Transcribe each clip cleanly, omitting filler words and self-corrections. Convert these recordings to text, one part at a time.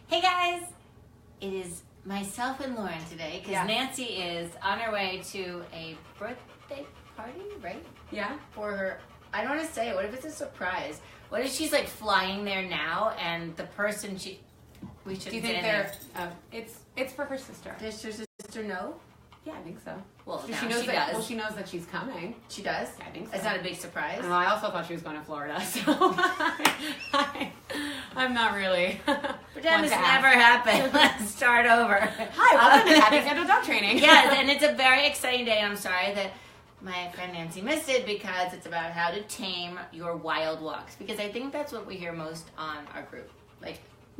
Hey guys, it is myself and Lauren today because Nancy is on her way to a birthday party, right? Yeah. For her, I don't want to say it. What if it's a surprise? What if she's like flying there now and the person we should. Do you think they're? It's for her sister. Does your sister know? Yeah, I think so. Well, she now knows she that, does. Well, she knows that she's coming. She does? I think so. It's not a big surprise. I also thought she was going to Florida, so I'm not really. Pretend this never happened. Let's start over. Hi, welcome to Happy Santo Dog Training. Yes, and it's a very exciting day, and I'm sorry that my friend Nancy missed it because it's about how to tame your wild walks. Because I think that's what we hear most on our group.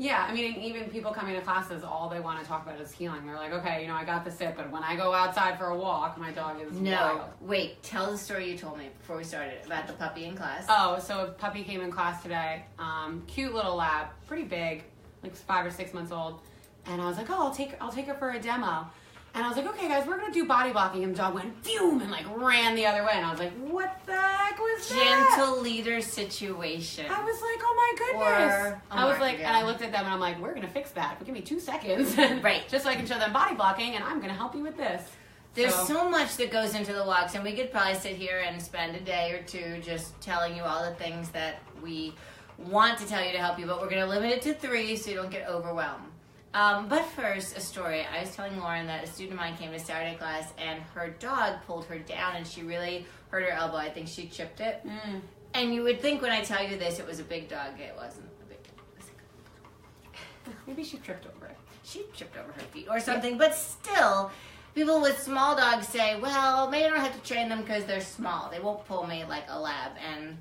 Yeah, I mean, even people coming to classes, all they want to talk about is healing. They're like, okay, I got the sit, but when I go outside for a walk, my dog is wild. Wait, tell the story you told me before we started about the puppy in class. Oh, so a puppy came in class today. Cute little lab, pretty big, like 5 or 6 months old. And I was like, oh, I'll take her for a demo. And I was like, okay, guys, we're going to do body blocking. And the dog went, phew, and ran the other way. And I was like, what the heck was that? Gentle leader situation. I was like, oh my goodness. I was like, and I looked at them and I'm like, we're going to fix that. But give me 2 seconds. Right. Just so I can show them body blocking and I'm going to help you with this. There's so much that goes into the walks, and we could probably sit here and spend a day or two just telling you all the things that we want to tell you to help you, but we're going to limit it to 3 so you don't get overwhelmed. But first, a story. I was telling Lauren that a student of mine came to Saturday class and her dog pulled her down and she really hurt her elbow. I think she chipped it. Mm. And you would think when I tell you this, it was a big dog. It wasn't a big dog. It was a dog. Maybe she tripped over it. She tripped over her feet or something. Yeah. But still, people with small dogs say, well, maybe I don't have to train them because they're small. They won't pull me like a lab. And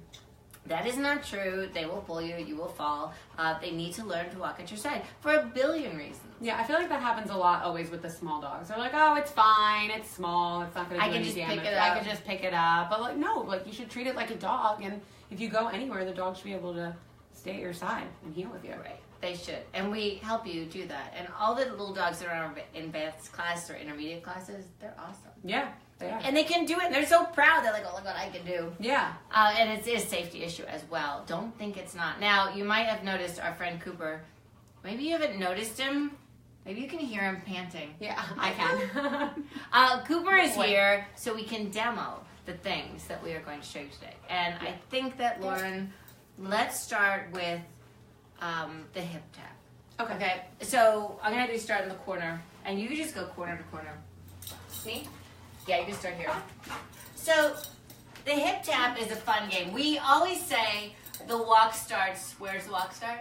that is not true. They will pull you. You will fall. They need to learn to walk at your side for a billion reasons. Yeah, I feel like that happens a lot always with the small dogs. They're like, oh, it's fine. It's small. It's not going to do any damage. I can just pick it up. But no, you should treat it like a dog. And if you go anywhere, the dog should be able to stay at your side and heal with you. Right. They should. And we help you do that. And all the little dogs that are in advanced class or intermediate classes, they're awesome. Yeah. They are. And they can do it. And they're so proud. They're like, oh, look what I can do. Yeah. And it's a safety issue as well. Don't think it's not. Now, you might have noticed our friend Cooper. Maybe you haven't noticed him. Maybe you can hear him panting. Yeah, I can. Cooper is here so we can demo the things that we are going to show you today. And I think that, Lauren, let's start with the hip tap. Okay. So I'm going to have you start in the corner. And you just go corner to corner. See? Yeah, you can start here. So the hip tap is a fun game. We always say the walk starts, where's the walk start?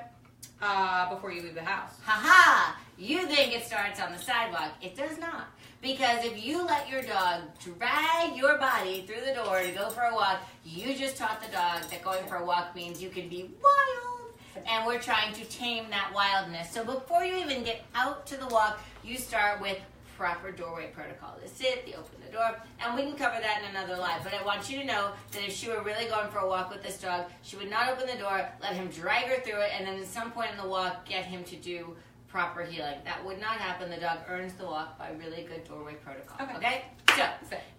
Before you leave the house. Ha-ha! You think it starts on the sidewalk. It does not. Because if you let your dog drag your body through the door to go for a walk, you just taught the dog that going for a walk means you can be wild. And we're trying to tame that wildness. So before you even get out to the walk, you start with proper doorway protocol. The sit, the open the door, and we can cover that in another live. But I want you to know that if she were really going for a walk with this dog, she would not open the door, let him drag her through it, and then at some point in the walk, get him to do proper healing. That would not happen. The dog earns the walk by really good doorway protocol. Okay? So,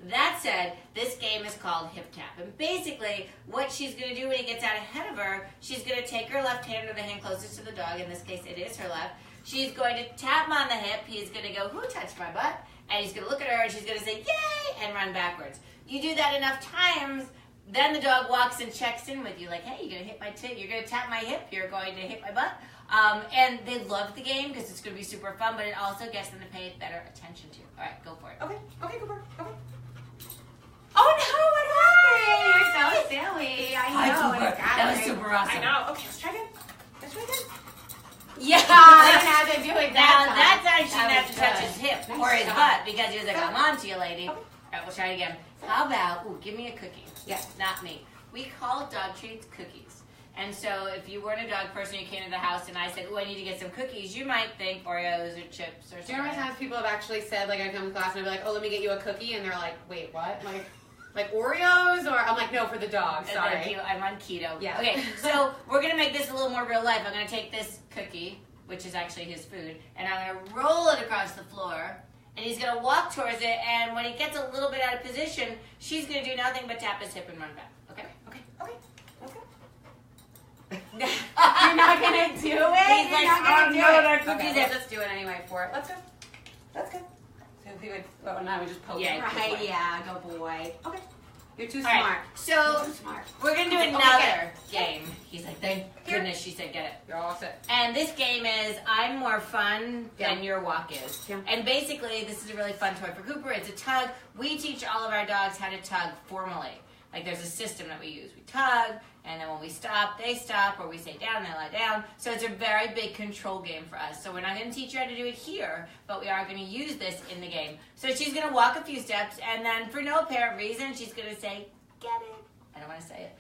that said, this game is called hip tap. And basically, what she's going to do when he gets out ahead of her, she's going to take her left hand or the hand closest to the dog. In this case, it is her left. She's going to tap him on the hip. He's going to go, who touched my butt? And he's going to look at her and she's going to say, yay, and run backwards. You do that enough times, then the dog walks and checks in with you like, hey, you're going to hit my tip, you're going to tap my hip, you're going to hit my butt. And they love the game because it's going to be super fun, but it also gets them to pay better attention to you. All right, go for it. Okay, Cooper. Okay. Oh no, what happened? You're so silly. I know. That was super awesome. I know. Okay, let's try again. Yeah, I didn't have to do it that time she didn't have to touch his hip or his butt because he was like, I'm on to you, lady. All right, we'll try it again. How about, give me a cookie. Yes, not me. We call dog treats cookies. And so if you weren't a dog person, you came to the house and I said, I need to get some cookies, you might think Oreos or chips or something. Do you remember times people have actually said, I come to class and I'd be like, let me get you a cookie, and they're like, wait, what? Like Oreos? Or I'm like, no, for the dog, sorry. I'm on keto. Yeah. Okay, so we're going to make this a little more real life. I'm going to take this cookie, which is actually his food, and I'm going to roll it across the floor, and he's going to walk towards it, and when he gets a little bit out of position, she's going to do nothing but tap his hip and run back. Okay? You're not gonna do it? He's You're like, not gonna oh, do no, it. they're cookies. Okay, let's do it anyway for it. Let's go. Let's go. So if we would, oh, now we just poke Yeah, it. good Right, boy. yeah, go boy. Okay. You're too All right, smart. so You're too smart. we're going to do Okay, another game. He's like, thank Here. goodness she said get it. You're all set. And this game is I'm more fun than Yeah. your walk is. Yeah. And basically, this is a really fun toy for Cooper. It's a tug. We teach all of our dogs how to tug formally. Like there's a system that we use. We tug, and then when we stop, they stop, or we say down, they lie down. So it's a very big control game for us. So we're not going to teach you how to do it here, but we are going to use this in the game. So she's going to walk a few steps, and then for no apparent reason, she's going to say, get it. I don't want to say it.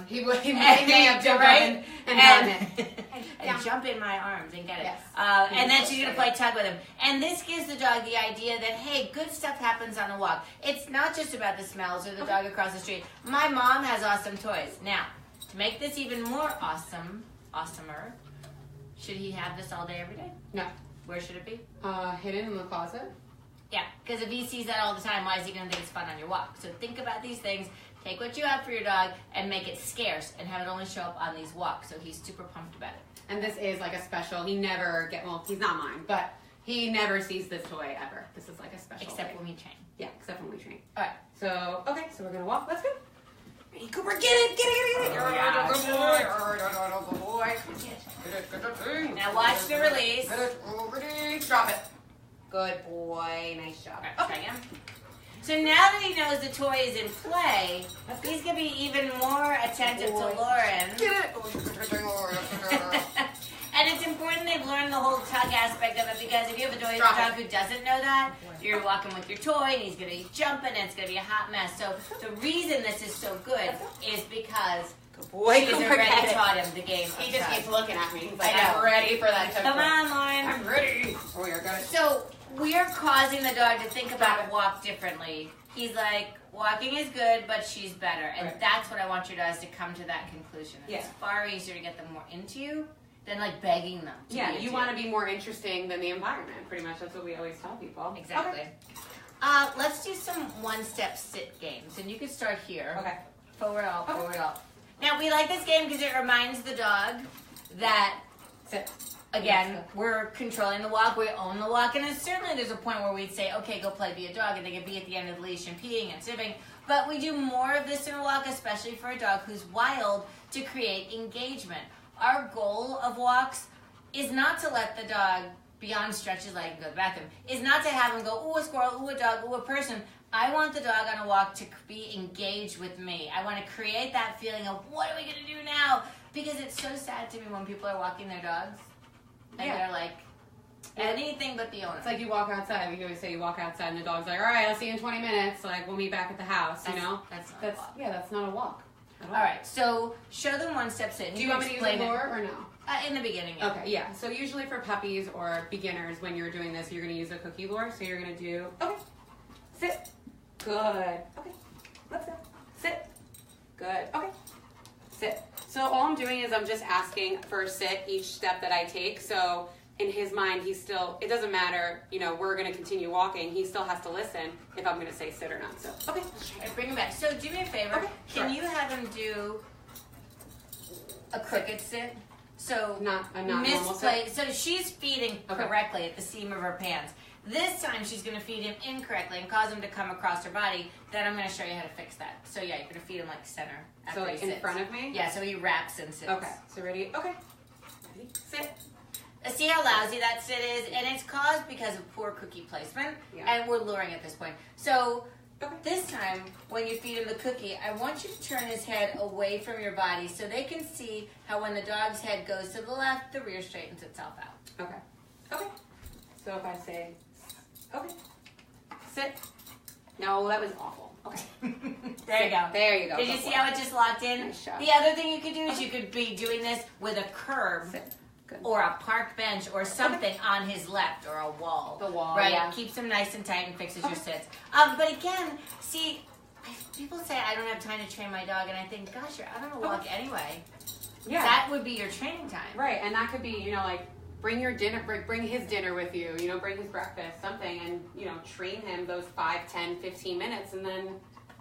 He may have jumped up and done it. And jump in my arms and get it. Yes. And then she's going to play tug with him. And this gives the dog the idea that, hey, good stuff happens on a walk. It's not just about the smells or the dog across the street. My mom has awesome toys. Now, to make this even more awesomer, should he have this all day, every day? No. Where should it be? Hidden in the closet. Yeah, because if he sees that all the time, why is he going to think it's fun on your walk? So think about these things. Take what you have for your dog and make it scarce and have it only show up on these walks. So he's super pumped about it. And this is like a special. He never well, he's not mine, but he never sees this toy ever. This is like a special. Except thing. when we train. Yeah, except when we train. All right. So okay, so we're gonna walk. Let's go. Ready, Cooper, get it. Yeah. Good boy. Now watch the release. Drop it. Good boy. Nice job. All right, try again. So now that he knows the toy is in play, he's going to be even more attentive to Lauren. Get it. And it's important they've learned the whole tug aspect of it, because if you have a dog who doesn't know that, you're walking with your toy and he's going to be jumping and it's going to be a hot mess. So the reason this is so good is because Boy, she's already taught him the game. He just keeps looking at me. He's like, I know. I'm ready for that tug. Come on, Lauren. I'm ready. Oh, you're good. So we are causing the dog to think about walk differently. He's like, walking is good, but she's better. And that's what I want your dogs to come to that conclusion. It's far easier to get them more into you than like begging them to be you want to be more interesting than the environment. Pretty much that's what we always tell people. Exactly. Okay. Let's do some one-step sit games. And you can start here. Okay. Forward alt, forward alt. Now, we like this game because it reminds the dog that, again, we're controlling the walk, we own the walk, and certainly there's a point where we'd say, okay, go play, be a dog, and they can be at the end of the leash and peeing and sniffing, but we do more of this in a walk, especially for a dog who's wild, to create engagement. Our goal of walks is not to let the dog, beyond stretch his leg and go to the bathroom, is not to have him go, ooh, a squirrel, ooh, a dog, ooh, a person. I want the dog on a walk to be engaged with me. I want to create that feeling of, what are we going to do now? Because it's so sad to me when people are walking their dogs and they're like, anything but the owner. It's like you walk outside. We always say you walk outside and the dog's like, all right, I'll see you in 20 minutes. Like, we'll meet back at the house, you know? That's not a walk. Yeah, that's not a walk. All right, so show them one step sit. Do you want me to use a lure or no? In the beginning, yeah. Okay, yeah. So usually for puppies or beginners, when you're doing this, you're going to use a cookie lure. So you're going to do, okay, sit. Good. Okay, let's go. Sit. Good. Okay. Sit. So all I'm doing is I'm just asking for a sit each step that I take. So in his mind, he's still, it doesn't matter, you know, we're going to continue walking. He still has to listen if I'm going to say sit or not. So, okay. All right, bring him back. So do me a favor. Okay, Can you have him do a crooked sit? So not normal sit. So she's feeding correctly at the seam of her pants. This time she's going to feed him incorrectly and cause him to come across her body. Then I'm going to show you how to fix that. So yeah, you're going to feed him like center. So like in front of me? Yeah, so he wraps and sits. Okay, so ready? Okay. Ready? Sit. See how lousy that sit is? And it's caused because of poor cookie placement. Yeah. And we're luring at this point. So this time, when you feed him the cookie, I want you to turn his head away from your body so they can see how when the dog's head goes to the left, the rear straightens itself out. Okay. Okay. So if I say, okay, sit. No, that was awful. Okay. There you go. There you go. Did you see how it just locked in? Nice job. The other thing you could do is you could be doing this with a curb. Sit. Good. Or a park bench or something on his left or a wall. The wall, right? yeah. Keeps him nice and tight and fixes your sits. But again, see, people say I don't have time to train my dog, and I think, gosh, you're out on a walk anyway. Yeah. That would be your training time. Right, and that could be, you know, like bring your dinner, bring his dinner with you, you know, bring his breakfast, something, and, you know, train him those 5, 10, 15 minutes, and then,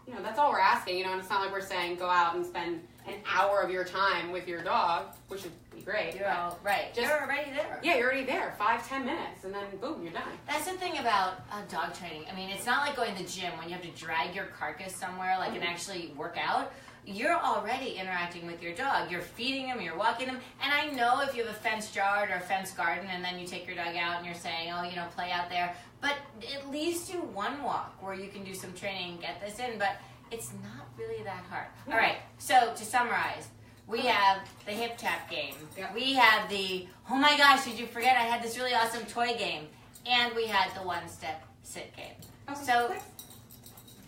you know, that's all we're asking, you know, and it's not like we're saying go out and spend an hour of your time with your dog, which would be great. You're already there. Yeah, you're already there. 5-10 minutes, and then boom, you're done. That's the thing about dog training. I mean, it's not like going to the gym when you have to drag your carcass somewhere, like, and actually work out. You're already interacting with your dog. You're feeding them, you're walking them. And I know if you have a fenced yard or a fenced garden and then you take your dog out and you're saying, oh, play out there. But at least do one walk where you can do some training and get this in. But it's not really that hard. Yeah. All right, so to summarize, we have the hip tap game. Yeah. We have the, oh my gosh, did you forget I had this really awesome toy game. And we had the one-step sit game. Okay. So,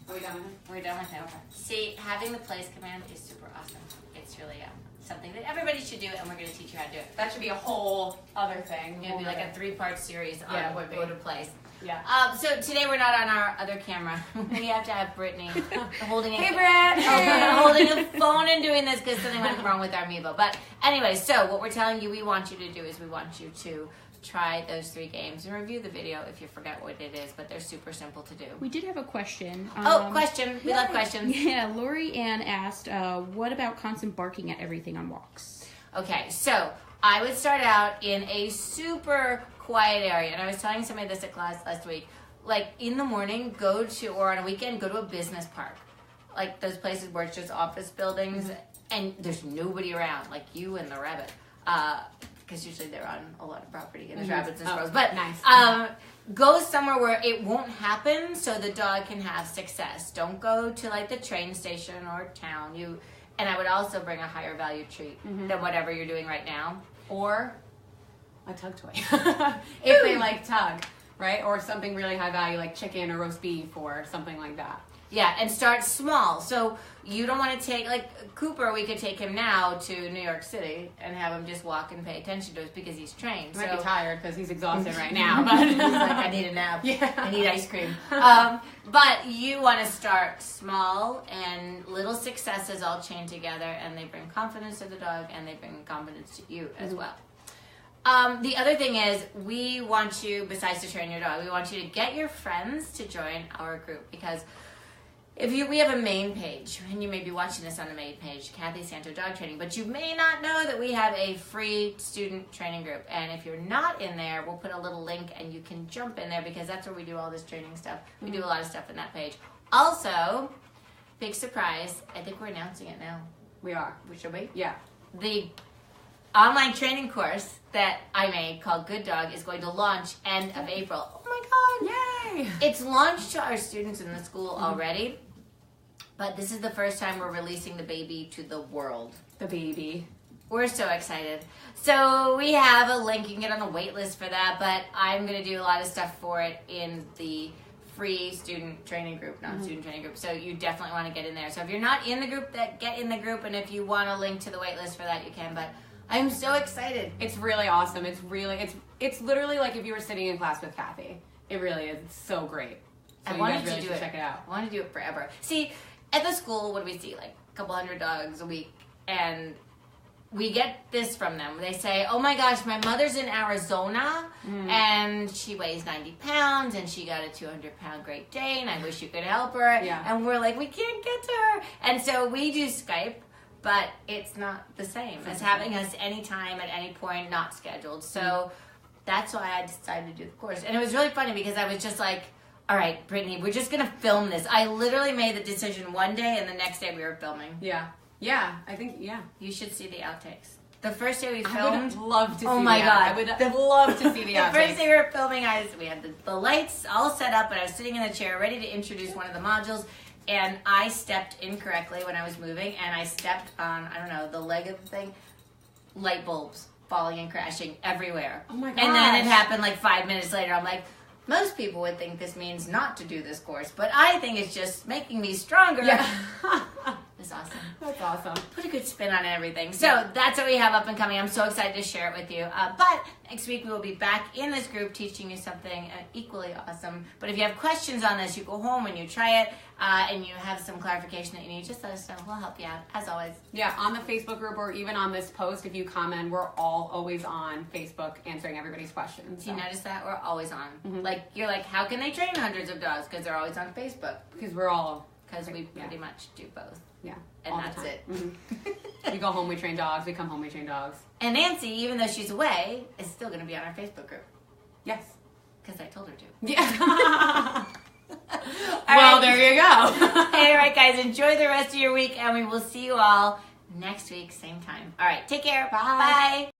are we done with it? We're done with it. Okay. See, having the place command is super awesome. It's really something that everybody should do, and we're going to teach you how to do it. That should be a whole other thing. It would be like a 3-part series on go to place. Yeah. So today we're not on our other camera. We have to have Brittany holding Hey, Britt! holding a phone and doing this because something went wrong with our Meebo. But anyway, so what we're telling you we want you to do is we want you to try those 3 games and review the video if you forget what it is, but they're super simple to do. We did have a question. Question. We love questions. Yeah, Lori Ann asked, what about constant barking at everything on walks? Okay, so I would start out in a super quiet area, and I was telling somebody this at class last week. Like, in the morning, or on a weekend, go to a business park. Like those places where it's just office buildings, and there's nobody around, like you and the rabbit. Because usually they're on a lot of property and there's rabbits and squirrels. But nice. Go somewhere where it won't happen so the dog can have success. Don't go to like the train station or town. And I would also bring a higher value treat than whatever you're doing right now. Or a tug toy. If they like tug, right? Or something really high value like chicken or roast beef or something like that. Yeah, and start small. So you don't want to take, like Cooper, we could take him now to New York City and have him just walk and pay attention to us because he's trained. He might be tired because he's exhausted right now. But he's like, I need a nap. Yeah. I need ice cream. But you want to start small, and little successes all chain together, and they bring confidence to the dog and they bring confidence to you as well. The other thing is, we want you, besides to train your dog, we want you to get your friends to join our group, because we have a main page, and you may be watching this on the main page, Kathy Santo Dog Training, but you may not know that we have a free student training group. And if you're not in there, we'll put a little link and you can jump in there, because that's where we do all this training stuff. We do a lot of stuff in that page. Also, big surprise, I think we're announcing it now. We are. Should we? Yeah. The online training course that I made called Good Dog is going to launch end of April. Oh my God. Yay! It's launched to our students in the school already. But this is the first time we're releasing the baby to the world. The baby. We're so excited. So we have a link. You can get on the wait list for that. But I'm going to do a lot of stuff for it in the free student training group, non-student training group. So you definitely want to get in there. So if you're not in the group, get in the group. And if you want a link to the wait list for that, you can. But I'm so excited. It's really awesome. It's literally like if you were sitting in class with Kathy. It really is. It's so great. So I wanted really to do it. Check it out. I want to do it forever. See, at the school, what do we see? Like a couple hundred dogs a week. And we get this from them. They say, oh my gosh, my mother's in Arizona and she weighs 90 pounds and she got a 200-pound Great Dane. I wish you could help her. Yeah. And we're like, we can't get to her. And so we do Skype, but it's not the same as having us anytime at any point, not scheduled. So that's why I decided to do the course. And it was really funny because I was just like, all right, Brittany, we're just going to film this. I literally made the decision one day, and the next day we were filming. Yeah. Yeah, I think, yeah. You should see the outtakes. The first day we filmed. I would love to see oh my the God. I would love to see the outtakes. The first day we were filming, we had the lights all set up, and I was sitting in the chair ready to introduce one of the modules, and I stepped incorrectly when I was moving, and I stepped on, I don't know, the leg of the thing, light bulbs falling and crashing everywhere. Oh my gosh. And then it happened like 5 minutes later. I'm like, most people would think this means not to do this course, but I think it's just making me stronger. Yeah. It's awesome. That's awesome. Put a good spin on everything. So that's what we have up and coming. I'm so excited to share it with you. But next week we will be back in this group teaching you something equally awesome. But if you have questions on this, you go home and you try it, and you have some clarification that you need, just let us know. We'll help you out, as always. Yeah, on the Facebook group or even on this post, if you comment, we're always on Facebook answering everybody's questions. Do you notice that? We're always on. Like, you're like, how can they train hundreds of dogs? Because they're always on Facebook. Because we're all because we Yeah. pretty much do both. Yeah. And all the that's time. it. Mm-hmm. We go home, we train dogs. We come home, we train dogs. And Nancy, even though she's away, is still going to be on our Facebook group Yes. because I told her to. Yeah. All Well, right. there you go. Hey, all right, guys, enjoy the rest of your week, and we will see you all next week, same time. All right, take care. Bye. Bye.